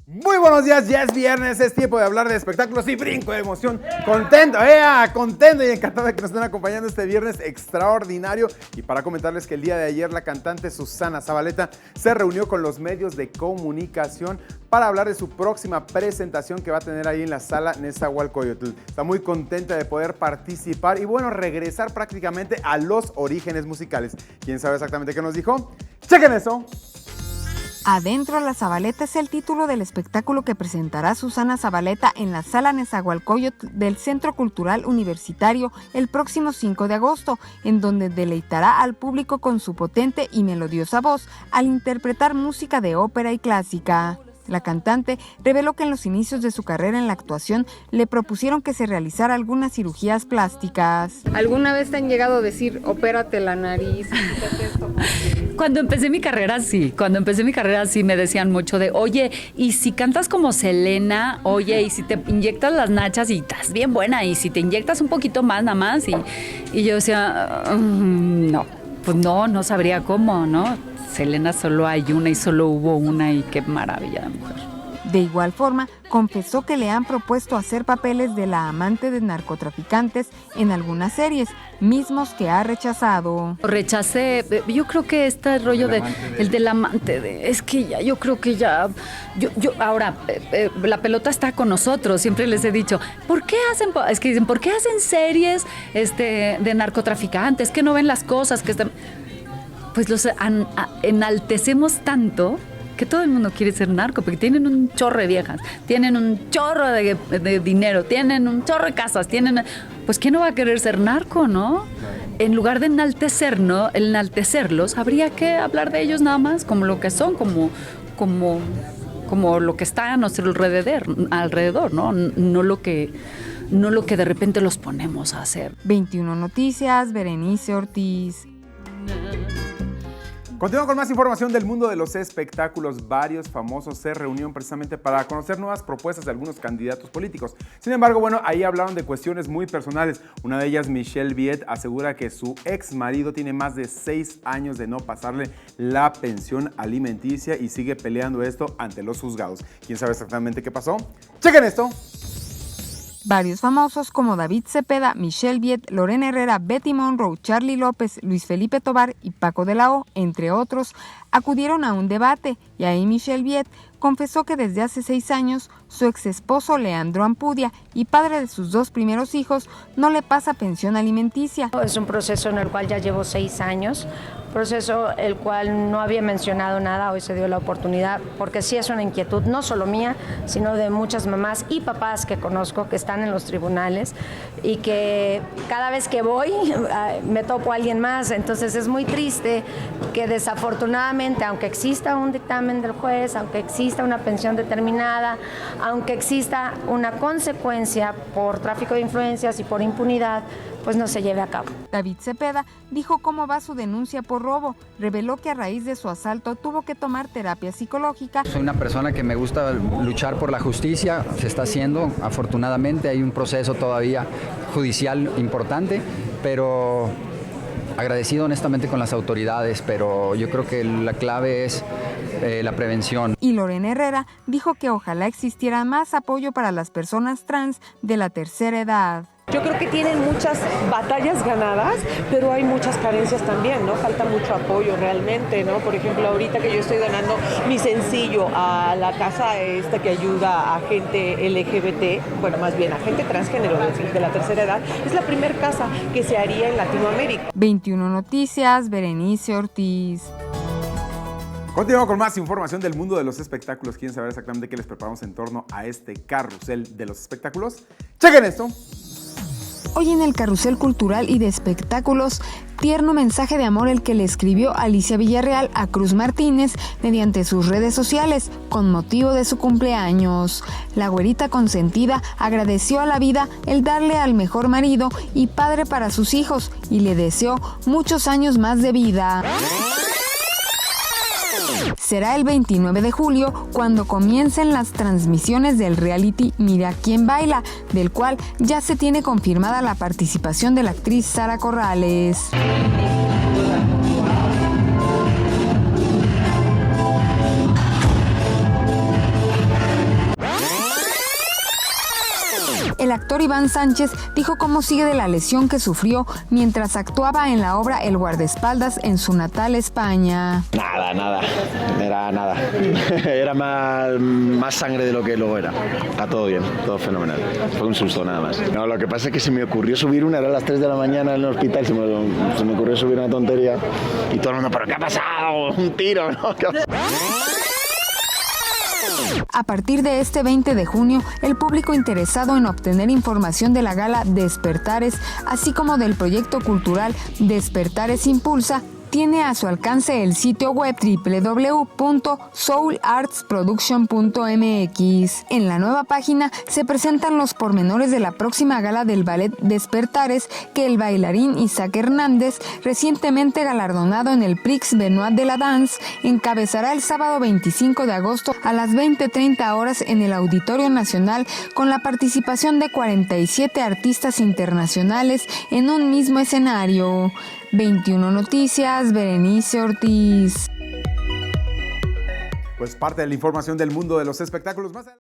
Muy buenos días, ya es viernes, es tiempo de hablar de espectáculos y brinco de emoción. Contento y encantado de que nos estén acompañando este viernes extraordinario. Y para comentarles que el día de ayer la cantante Susana Zabaleta se reunió con los medios de comunicación para hablar de su próxima presentación que va a tener ahí en la sala Nezahualcóyotl. Está muy contenta de poder participar y bueno, regresar prácticamente a los orígenes musicales. ¿Quién sabe exactamente qué nos dijo? ¡Chequen eso! Adentro la Zabaleta es el título del espectáculo que presentará Susana Zabaleta en la Sala Nezahualcóyotl del Centro Cultural Universitario el próximo 5 de agosto, en donde deleitará al público con su potente y melodiosa voz al interpretar música de ópera y clásica. La cantante reveló que en los inicios de su carrera en la actuación le propusieron que se realizara algunas cirugías plásticas. ¿Alguna vez te han llegado a decir, opérate la nariz? Cuando empecé mi carrera sí me decían mucho de, oye, y si cantas como Selena, oye, y si te inyectas las nachas y estás bien buena, y si te inyectas un poquito más nada más, y yo decía, no, pues no sabría cómo, ¿no? Selena solo hay una y solo hubo una y qué maravilla de mujer. De igual forma, confesó que le han propuesto hacer papeles de la amante de narcotraficantes en algunas series, mismos que ha rechazado. Rechacé, yo creo que este rollo el del amante, es que ya, yo creo que ya, ahora, la pelota está con nosotros, siempre les he dicho, ¿por qué hacen series de narcotraficantes? Que no ven las cosas, que están... Pues los enaltecemos tanto que todo el mundo quiere ser narco, porque tienen un chorro de viejas, tienen un chorro de dinero, tienen un chorro de casas, pues ¿quién no va a querer ser narco, no? En lugar de enaltecerlos, habría que hablar de ellos nada más, como lo que son, como lo que está a nuestro alrededor, ¿no? No lo que de repente los ponemos a hacer. 21 Noticias, Berenice Ortiz. Continuamos con más información del mundo de los espectáculos. Varios famosos se reunieron precisamente para conocer nuevas propuestas de algunos candidatos políticos. Sin embargo, bueno, ahí hablaron de cuestiones muy personales. Una de ellas, Michelle Viet, asegura que su ex marido tiene más de 6 años de no pasarle la pensión alimenticia y sigue peleando esto ante los juzgados. ¿Quién sabe exactamente qué pasó? ¡Chequen esto! Varios famosos como David Cepeda, Michelle Viet, Lorena Herrera, Betty Monroe, Charly López, Luis Felipe Tovar y Paco de la O, entre otros, acudieron a un debate y ahí Michelle Viet confesó que desde hace 6 años su exesposo Leandro Ampudia y padre de sus 2 primeros hijos no le pasa pensión alimenticia. Es un proceso en el cual ya llevo 6 años, proceso el cual no había mencionado nada, hoy se dio la oportunidad, porque sí es una inquietud, no solo mía, sino de muchas mamás y papás que conozco que están en los tribunales y que cada vez que voy me topo a alguien más, entonces es muy triste que desafortunadamente, aunque exista un dictamen del juez, aunque exista una pensión determinada, aunque exista una consecuencia por tráfico de influencias y por impunidad, pues no se lleve a cabo. David Cepeda dijo cómo va su denuncia por robo. Reveló que a raíz de su asalto tuvo que tomar terapia psicológica. Soy una persona que me gusta luchar por la justicia, se está haciendo, afortunadamente hay un proceso todavía judicial importante, pero agradecido honestamente con las autoridades, pero yo creo que la clave es la prevención. Y Lorena Herrera dijo que ojalá existiera más apoyo para las personas trans de la tercera edad. Yo creo que tienen muchas batallas ganadas, pero hay muchas carencias también, ¿no? Falta mucho apoyo realmente, ¿no? Por ejemplo, ahorita que yo estoy donando mi sencillo a la casa que ayuda a gente LGBT, bueno, más bien a gente transgénero de la tercera edad, es la primera casa que se haría en Latinoamérica. 21 Noticias, Berenice Ortiz. Continuamos con más información del mundo de los espectáculos. ¿Quieren saber exactamente qué les preparamos en torno a este carrusel de los espectáculos? ¡Chequen esto! Hoy en el Carrusel Cultural y de Espectáculos, tierno mensaje de amor el que le escribió Alicia Villarreal a Cruz Martínez mediante sus redes sociales con motivo de su cumpleaños. La güerita consentida agradeció a la vida el darle al mejor marido y padre para sus hijos y le deseó muchos años más de vida. Será el 29 de julio cuando comiencen las transmisiones del reality Mira quién baila, del cual ya se tiene confirmada la participación de la actriz Sara Corrales. El actor Iván Sánchez dijo cómo sigue de la lesión que sufrió mientras actuaba en la obra El guardaespaldas en su natal España. Nada, era nada. Era más sangre de lo que luego era. Está todo bien, todo fenomenal. Fue un susto nada más. No, lo que pasa es que se me ocurrió subir era a las 3 de la mañana en el hospital, se me ocurrió subir una tontería y todo el mundo, ¿pero qué ha pasado? Un tiro, ¿no? A partir de este 20 de junio, el público interesado en obtener información de la gala Despertares, así como del proyecto cultural Despertares Impulsa, tiene a su alcance el sitio web www.soulartsproduction.mx. En la nueva página se presentan los pormenores de la próxima gala del ballet Despertares que el bailarín Isaac Hernández, recientemente galardonado en el Prix Benoit de la Danse, encabezará el sábado 25 de agosto a las 20:30 horas en el Auditorio Nacional con la participación de 47 artistas internacionales en un mismo escenario. 21 Noticias, Berenice Ortiz. Pues parte de la información del mundo de los espectáculos más adelante.